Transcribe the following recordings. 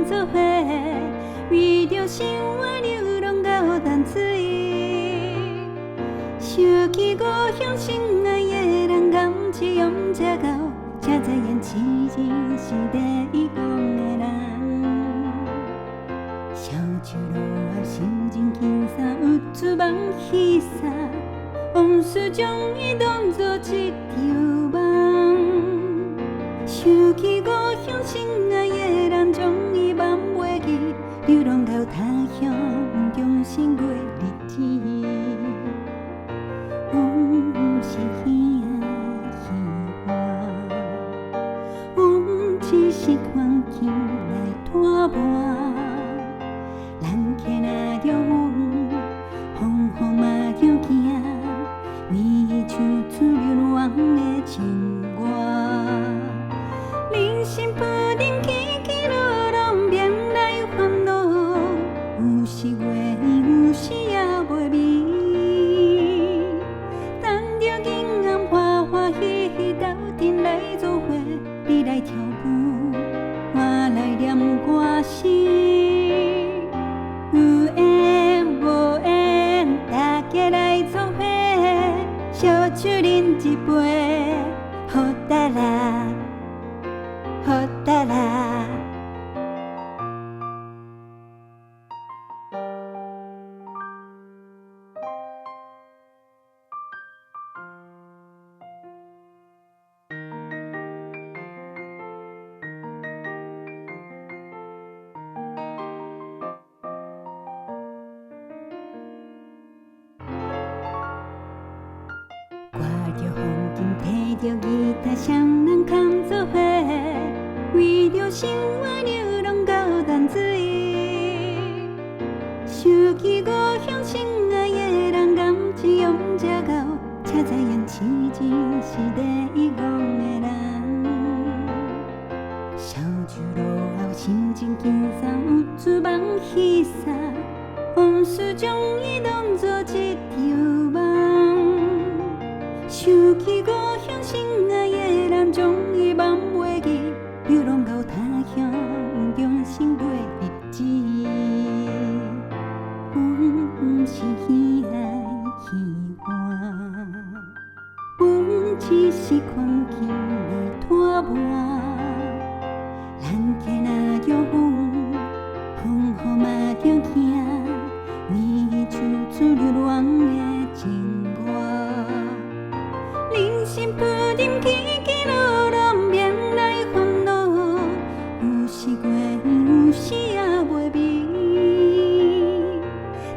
做伙，为着生活流浪到淡水。想起故乡心爱的人，甘蔗用这到，才知影痴人是第讲的人。烧酒落后，心情轻松，有出梦去散，往事将伊当作一场梦。想起故乡心爱的人，将伊忘袂记，流浪到他乡，重新过日子。阮是耳仔耳环，阮只是看见来拖磨。人客若着阮，风雨嘛着惊，为像出流亡的情歌。人生不定起起落落，变来烦恼，有时月圆，有时也袂美。等着今暗欢欢喜喜，斗阵来做伙，你来跳舞，我来念歌词。有缘无缘，大家来做伙，烧酒饮一杯，好哒啦，好哒啦。挂着风琴，提着吉他，双人扛做伙，为着生活流浪到淡水。想起故乡心爱的人，甘蔗用这到，才知影痴人是第讲的人。烧酒落后，心情轻松，有出梦去散，往事将伊当作一场梦。想起故乡心爱的人，将伊忘袂记，流浪到他乡，重新过日子。阮是耳仔耳环，阮只是看见来拖磨。人客若着阮，风雨嘛着惊，为像出流亡的情歌。人生不定起起落落，变来烦恼，有时月圆，有时也袂美。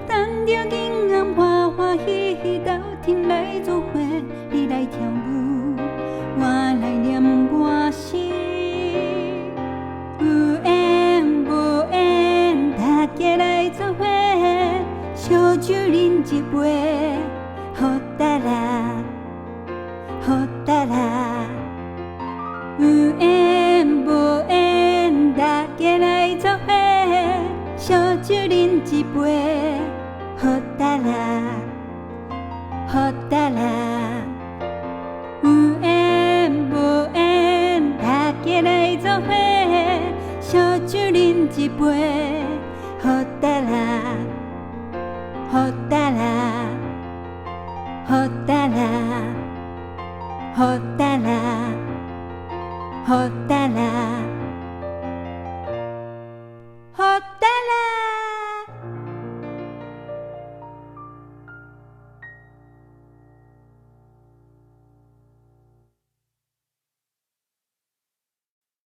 等着今暗欢欢喜喜，斗阵来做伙，你来跳舞，我来念歌词。有缘无缘，大家来做伙，烧酒饮一杯，好哒啦，好哒啦。有缘无缘，大家来做伙，烧酒饮一杯，好哒啦，好哒啦。有缘无缘，大家来做伙，烧酒饮一杯，好哒啦，好哒啦，好哒啦，好哒啦，好哒啦。